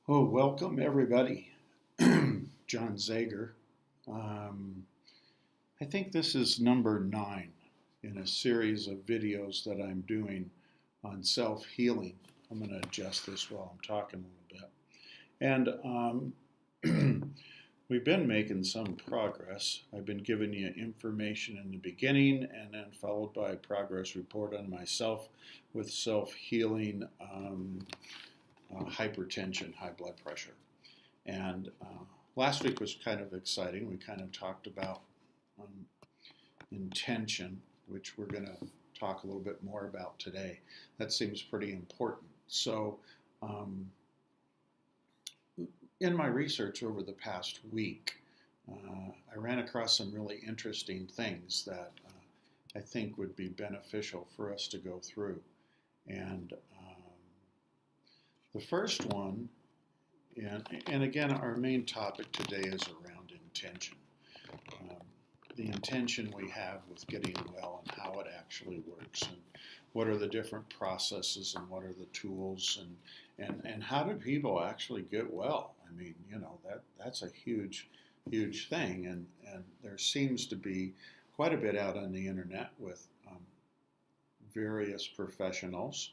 Oh, welcome everybody. John Zager. Um, I think this is number 9 in a series of videos that I'm doing on self healing. I'm going to adjust this while I'm talking a little bit. And we've been making some progress. I've been giving you information in the beginning and then followed by a progress report on myself with self healing, hypertension, high blood pressure. And last week was kind of exciting. We kind of talked about um, intention, which we're going to talk a little bit more about today. That seems pretty important. So, um, in my research over the past week, I ran across some really interesting things that I think would be beneficial for us to go through. And the first one, and again, our main topic today is around intention. Um, the intention we have with getting well and how it actually works, and what are the different processes and what are the tools, and how do people actually get well? I mean, that's a huge thing, and there seems to be quite a bit out on the internet with various professionals,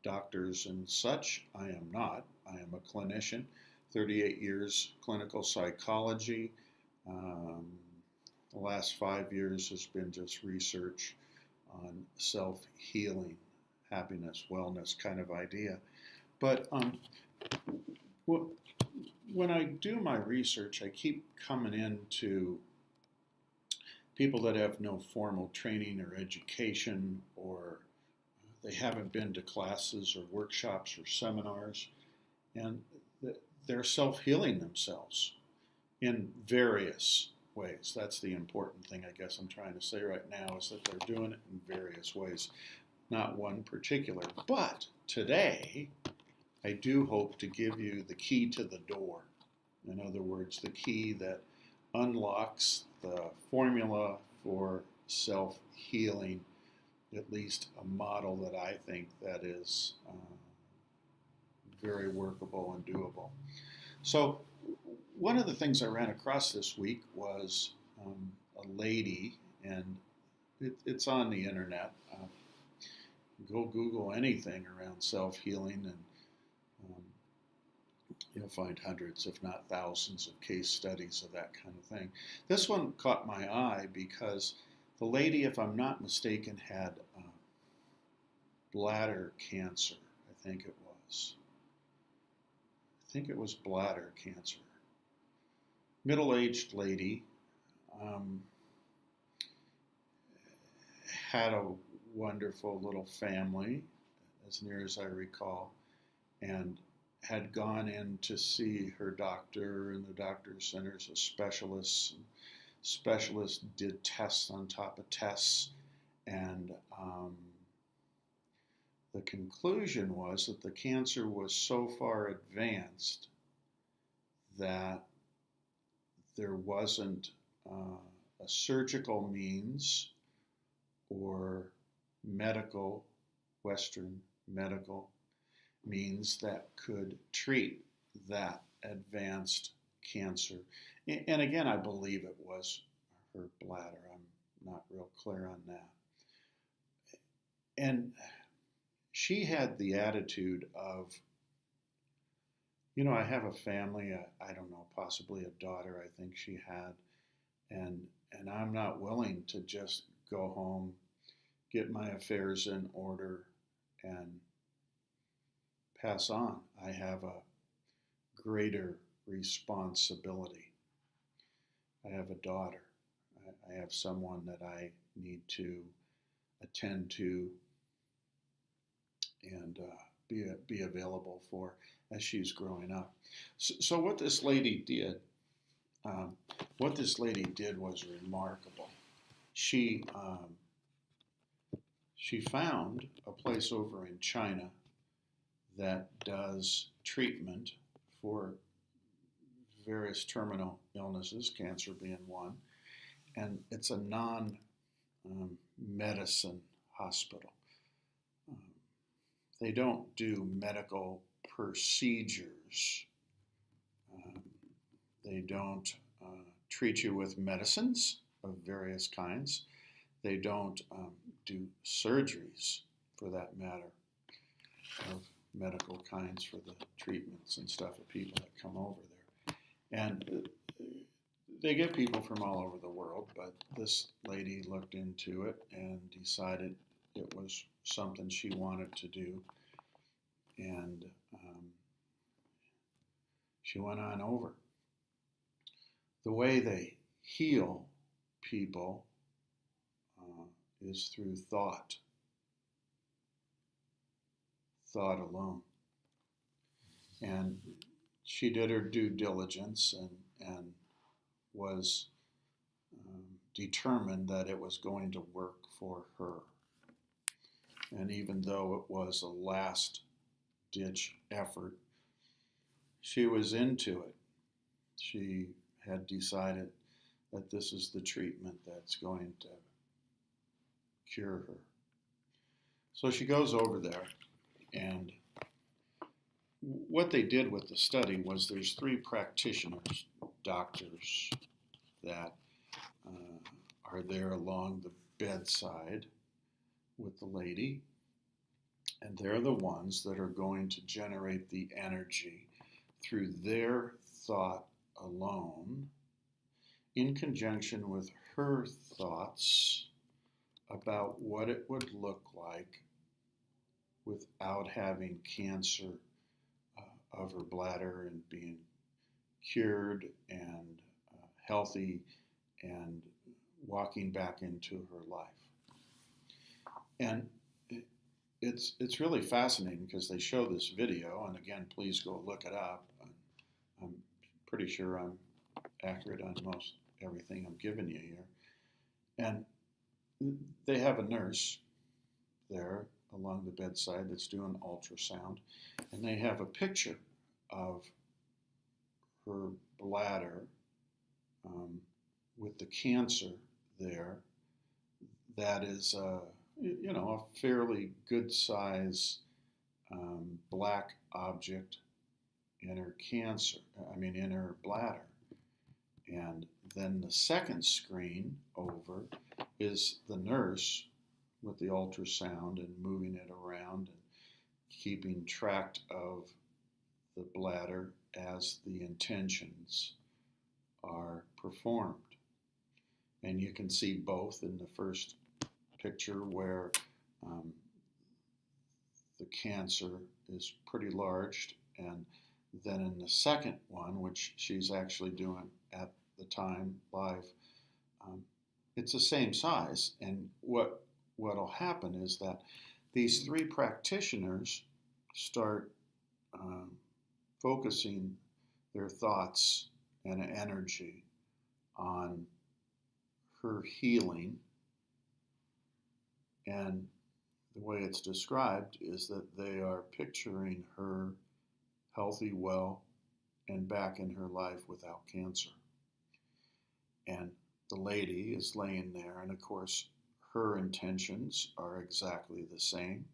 doctors and such. I am not. I am a clinician, 38 years clinical psychology. Um, the last 5 years has been just research on self healing, happiness, wellness kind of idea. But when I do my research, I keep coming into people that have no formal training or education, or they haven't been to classes or workshops or seminars, and they're self healing themselves in various ways. That's the important thing, I guess I'm trying to say right now, is that they're doing it in various ways, not one particular. But today, I do hope to give you the key to the door. In other words, the key that unlocks the formula for self healing, at least a model that I think that is very workable and doable. So one of the things I ran across this week was a lady, and it's on the internet. Go Google anything around self-healing, and um, you'll find hundreds, if not thousands, of case studies of that kind of thing. This one caught my eye because the lady, if I'm not mistaken, had bladder cancer. I think it was. I think it was bladder cancer. Middle-aged lady, um, had a wonderful little family, as near as I recall, and had gone in to see her doctor, and the doctor sent her to specialists. Specialists did tests on top of tests, and the conclusion was that the cancer was so far advanced that there wasn't a surgical means or medical, Western medical means that could treat that advanced cancer. And again, I believe it was her bladder. I'm not real clear on that. And she had the attitude of, I have a family, I don't know, possibly a daughter, I think she had, and I'm not willing to just go home, get my affairs in order, and pass on. I have a greater responsibility. I have a daughter. I have someone that I need to attend to and be available for as she's growing up. So what this lady did, was remarkable. She she found a place over in China that does treatment for various terminal illnesses, cancer being one, and it's a non medicine hospital. Um, they don't do medical procedures. They don't treat you with medicines of various kinds. They don't do surgeries, for that matter, of medical kinds for the treatments and stuff of people that come over there. And they get people from all over the world, but this lady looked into it and decided it was something she wanted to do. And she went on over. The way they heal people is through thought alone. And she did her due diligence and was determined that it was going to work for her. And even though it was a last-ditch effort, she was into it. She had decided that this is the treatment that's going to cure her. So she goes over there, and what they did with the study was there's 3 practitioners, doctors, that are there along the bedside with the lady, and they're the ones that are going to generate the energy through their thought alone, in conjunction with her thoughts about what it would look like without having cancer of her bladder and being cured and healthy and walking back into her life. And it's really fascinating because they show this video, and again, please go look it up. I'm pretty sure I'm accurate on most everything I'm giving you here. And they have a nurse there along the bedside that's doing ultrasound, and they have a picture of her bladder with the cancer there. That is a fairly good size black object in her in her bladder. And then the second screen over is the nurse with the ultrasound and moving it around and keeping track of the bladder as the intentions are performed. And you can see both in the first picture where the cancer is pretty large, and then in the second one, which she's actually doing at the time live, it's the same size. And what'll happen is that these 3 practitioners start focusing their thoughts and energy on her healing. And the way it's described is that they are picturing her healthy, well, and back in her life without cancer. And the lady is laying there, and of course, her intentions are exactly the same,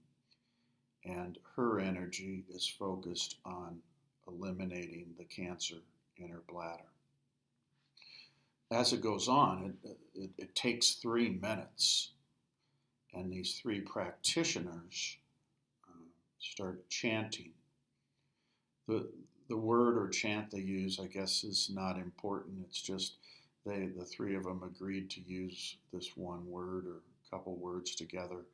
and her energy is focused on eliminating the cancer in her bladder. As it goes on, it takes 3 minutes, and these 3 practitioners start chanting. The word or chant they use, I guess, is not important. It's just the 3 of them agreed to use this one word or a couple words together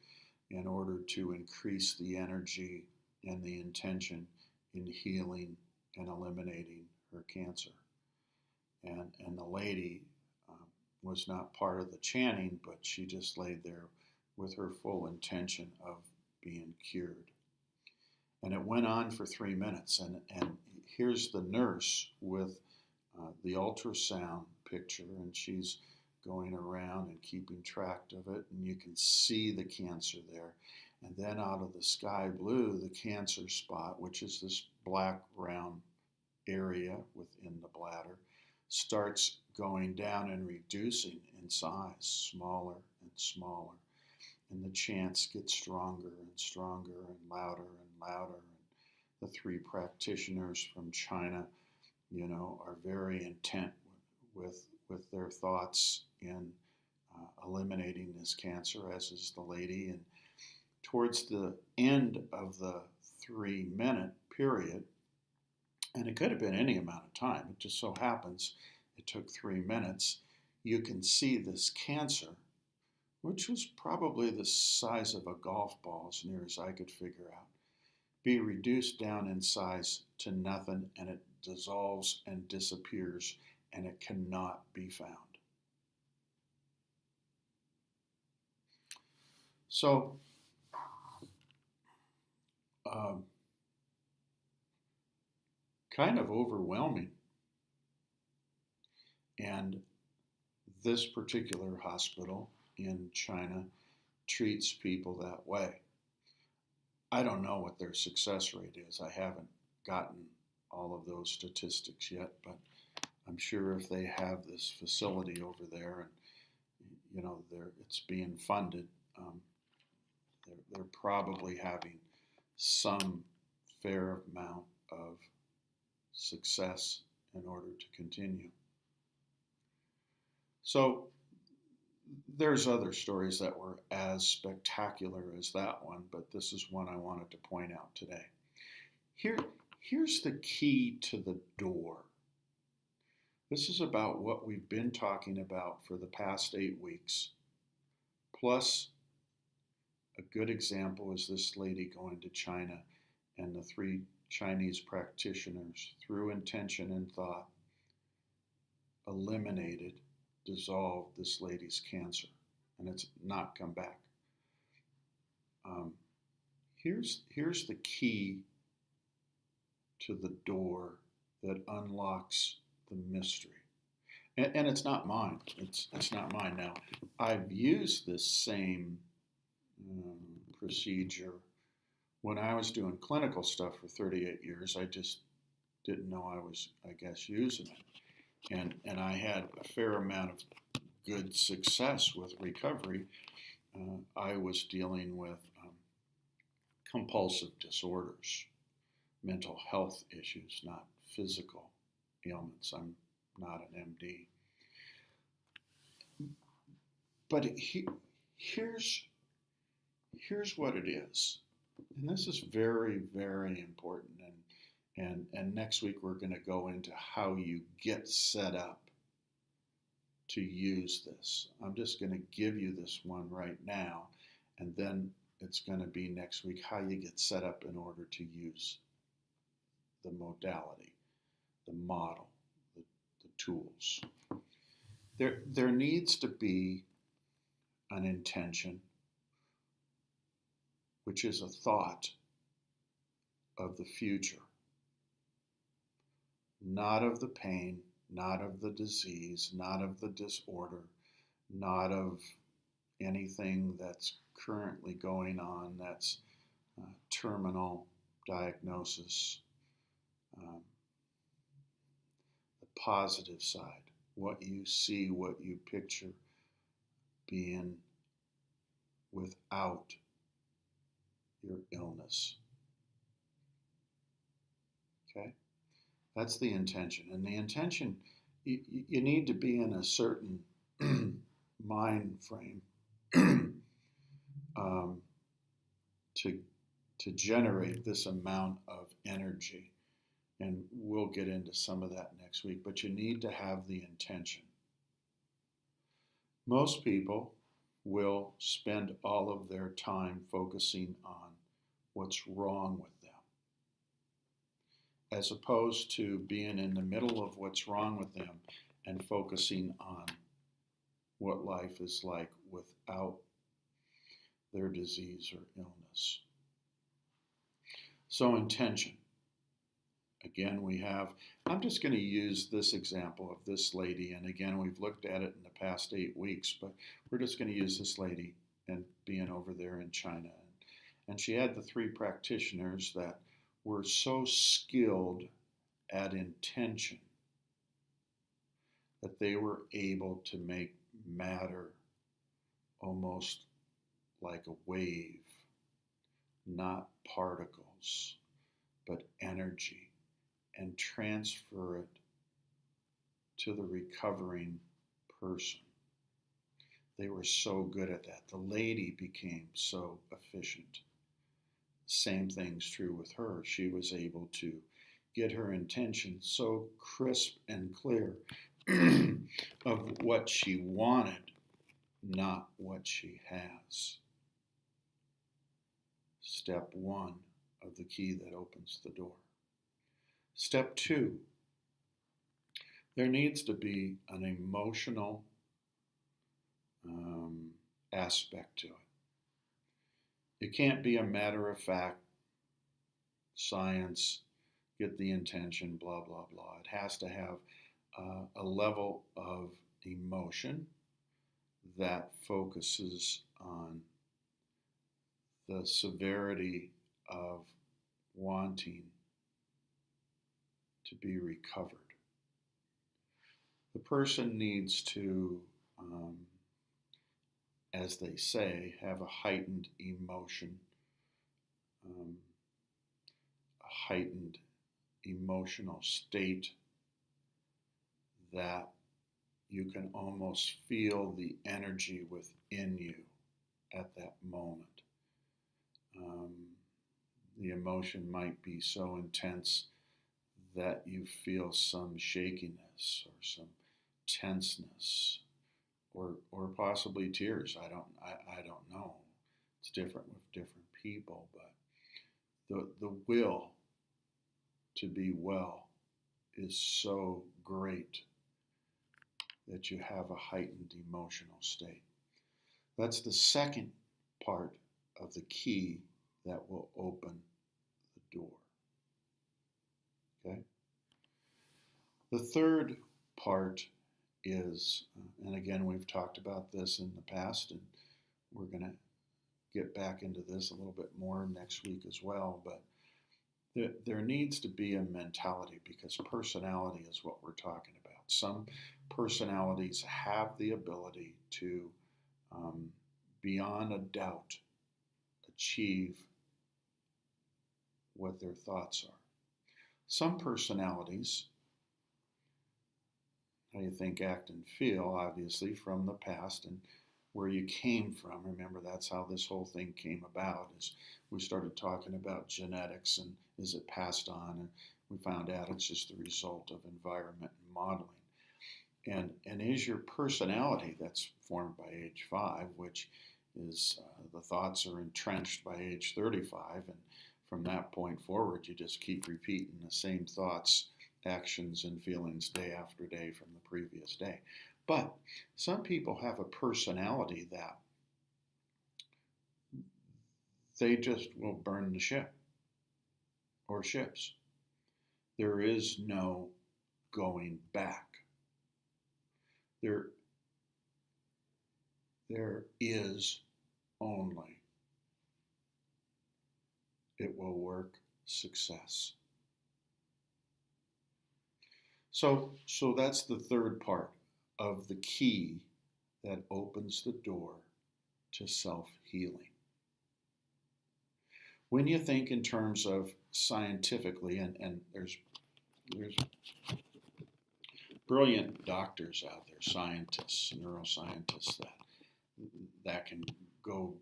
in order to increase the energy and the intention in healing and eliminating her cancer. And the lady was not part of the chanting, but she just laid there with her full intention of being cured. And it went on for 3 minutes, and here's the nurse with the ultrasound picture, and she's going around and keeping track of it, and you can see the cancer there. And then out of the sky blue, the cancer spot, which is this black round area within the bladder, starts going down and reducing in size, smaller and smaller. And the chants get stronger and stronger and louder and louder. the three practitioners from China, are very intent with their thoughts in eliminating this cancer, as is the lady. And towards the end of the 3-minute period, and it could have been any amount of time, it just so happens it took 3 minutes, you can see this cancer, which was probably the size of a golf ball as near as I could figure out, be reduced down in size to nothing, and it dissolves and disappears, and it cannot be found. So, kind of overwhelming. And this particular hospital in China treats people that way. I don't know what their success rate is. I haven't gotten all of those statistics yet, but I'm sure if they have this facility over there and it's being funded, they're probably having some fair amount of success in order to continue. So there's other stories that were as spectacular as that one, but this is one I wanted to point out today. Here's the key to the door. This is about what we've been talking about for the past 8 weeks. Plus, a good example is this lady going to China and the 3 Chinese practitioners, through intention and thought, dissolved this lady's cancer, and it's not come back. Here's the key to the door that unlocks the mystery. And it's not mine. It's not mine. Now, I've used this same procedure when I was doing clinical stuff for 38 years. I just didn't know I was, using it. And I had a fair amount of good success with recovery. I was dealing with compulsive disorders, mental health issues, not physical ailments. I'm not an MD. But here's what it is. And this is very, very important. And next week we're going to go into how you get set up to use this. I'm just going to give you this one right now, and then it's going to be next week how you get set up in order to use the modality, the model, the tools. There needs to be an intention, which is a thought of the future, not of the pain, not of the disease, not of the disorder, not of anything that's currently going on that's terminal diagnosis. The positive side, what you see, what you picture being without your illness. Okay? That's the intention. And the intention, you need to be in a certain mind frame to generate this amount of energy. And we'll get into some of that next week, but you need to have the intention. Most people will spend all of their time focusing on what's wrong with them, as opposed to being in the middle of what's wrong with them and focusing on what life is like without their disease or illness. So intention. Again, I'm just going to use this example of this lady, and again, we've looked at it in the past 8 weeks, but we're just going to use this lady and being over there in China. And she had the 3 practitioners that were so skilled at intention that they were able to make matter almost like a wave, not particles, but energy and transfer it to the recovering person. They were so good at that. The lady became so efficient. Same thing's true with her. She was able to get her intention so crisp and clear of what she wanted, not what she has. Step one of the key that opens the door. Step two, there needs to be an emotional aspect to it. It can't be a matter of fact, science, get the intention, blah, blah, blah. It has to have a level of emotion that focuses on the severity of wanting to be recovered. The person needs to, as they say, have a heightened emotion, a heightened emotional state that you can almost feel the energy within you at that moment. The emotion might be so intense that you feel some shakiness or some tenseness or possibly tears. I don't know. It's different with different people, but the will to be well is so great that you have a heightened emotional state. That's the second part of the key that will open the door. Okay? The third part is, and again, we've talked about this in the past, and we're going to get back into this a little bit more next week as well, but there needs to be a mentality, because personality is what we're talking about. Some personalities have the ability to, beyond a doubt, achieve what their thoughts are. Some personalities, how you think, act, and feel, obviously, from the past and where you came from. Remember, that's how this whole thing came about, is we started talking about genetics and is it passed on, and we found out it's just the result of environment and modeling. And is your personality that's formed by age 5, which is the thoughts are entrenched by age 35, and from that point forward, you just keep repeating the same thoughts, actions, and feelings day after day from the previous day. But some people have a personality that they just will burn the ship or ships. There is no going back. There is only, it will work, success. So that's the third part of the key that opens the door to self-healing. When you think in terms of scientifically, and there's brilliant doctors out there, scientists, neuroscientists, that can go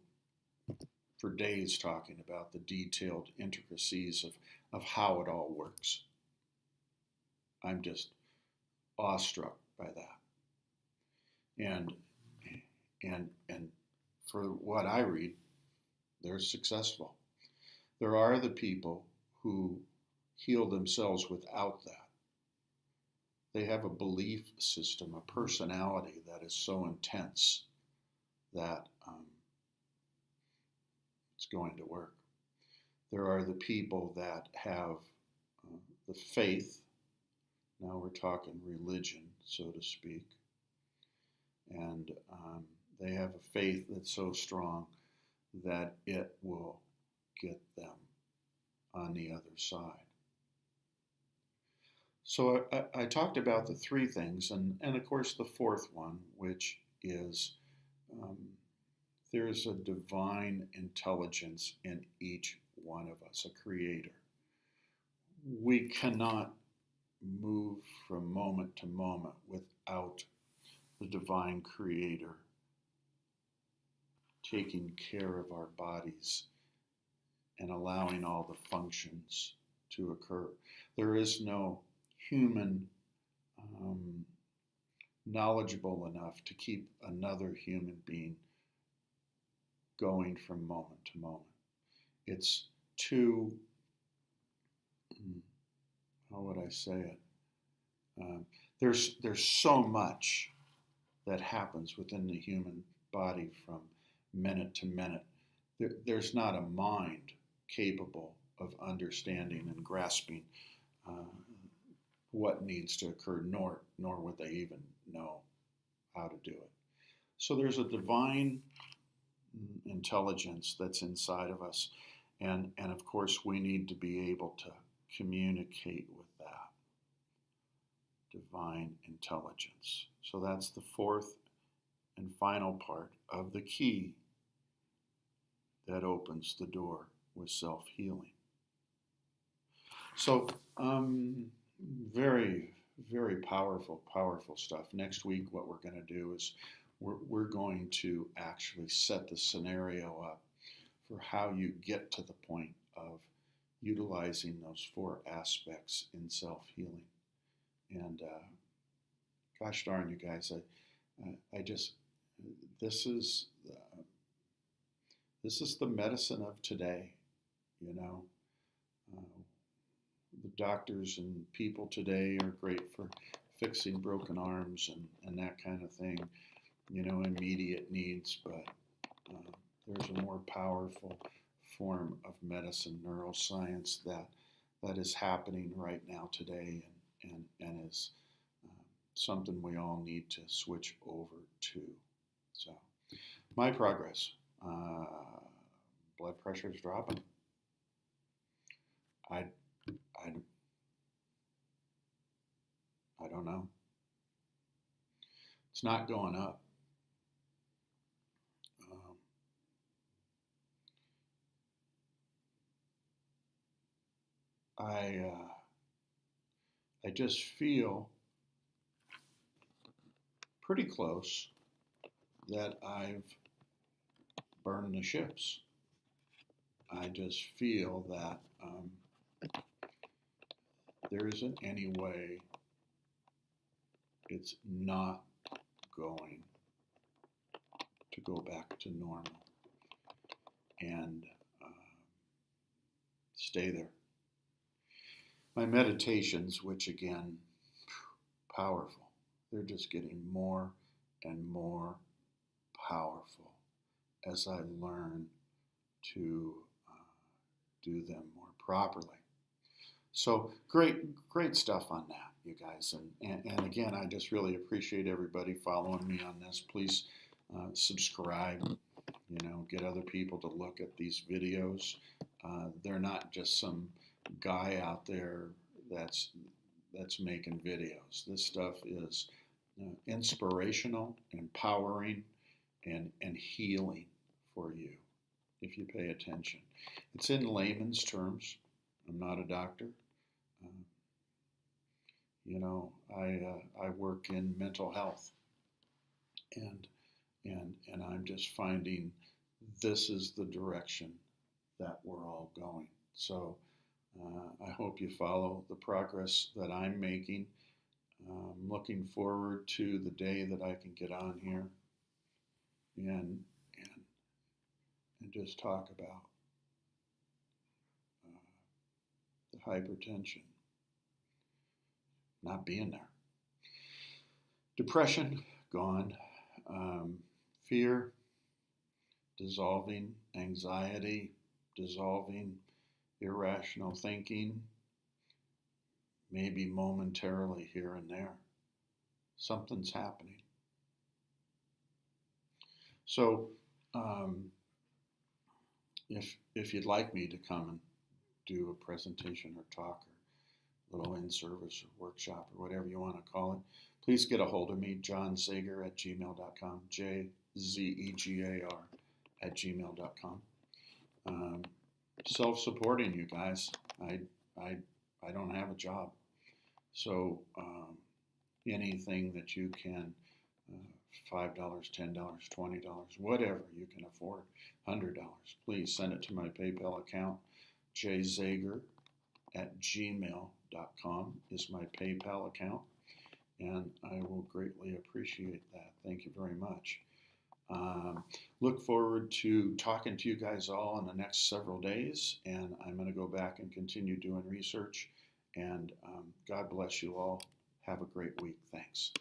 for days talking about the detailed intricacies of how it all works. I'm just awestruck by that. And for what I read, they're successful. There are the people who heal themselves without that. They have a belief system, a personality that is so intense that it's going to work. There are the people that have the faith. Now we're talking religion, so to speak. And they have a faith that's so strong that it will get them on the other side. So I talked about the three things, and of course the fourth one, which is there's a divine intelligence in each one of us, a creator. we cannot move from moment to moment without the divine creator taking care of our bodies and allowing all the functions to occur. There is no human knowledgeable enough to keep another human being going from moment to moment. It's too, how would I say it? There's so much that happens within the human body from minute to minute. There's not a mind capable of understanding and grasping what needs to occur, nor would they even know how to do it. So there's a divine intelligence that's inside of us, and of course we need to be able to communicate with that divine intelligence. So that's the fourth and final part of the key that opens the door with self-healing. So very, very powerful stuff. Next week what we're going to do is we're going to actually set the scenario up for how you get to the point of utilizing those four aspects in self-healing. And gosh darn you guys, I just, this is the medicine of today, you know. The doctors and people today are great for fixing broken arms and that kind of thing, you know, immediate needs, but there's a more powerful form of medicine, neuroscience, that is happening right now today and is something we all need to switch over to. So, my progress. Blood pressure is dropping. I don't know. It's not going up. I just feel pretty close that I've burned the ships. I just feel that there isn't any way it's not going to go back to normal and stay there. My meditations, which again, powerful, they're just getting more and more powerful as I learn to do them more properly. So great stuff on that, you guys. And again, I just really appreciate everybody following me on this. Please subscribe, you know, get other people to look at these videos. They're not just some guy out there that's making videos. This stuff is inspirational, empowering, and healing for you if you pay attention. It's in layman's terms. I'm not a doctor. You know, I work in mental health, and I'm just finding this is the direction that we're all going. So I hope you follow the progress that I'm making. I'm looking forward to the day that I can get on here and just talk about the hypertension not being there. Depression, gone. Fear, dissolving. Anxiety, dissolving. Irrational thinking, maybe momentarily here and there. Something's happening. So, if you'd like me to come and do a presentation or talk or little in-service or workshop or whatever you want to call it, please get a hold of me, johnzegar@gmail.com, JZEGAR@gmail.com. Self-supporting, you guys. I I don't have a job. So anything that you can, $5, $10, $20, whatever you can afford, $100, please send it to my PayPal account. jzager@gmail.com is my PayPal account, and I will greatly appreciate that. Thank you very much. Look forward to talking to you guys all in the next several days, and I'm going to go back and continue doing research. And God bless you all. Have a great week. Thanks.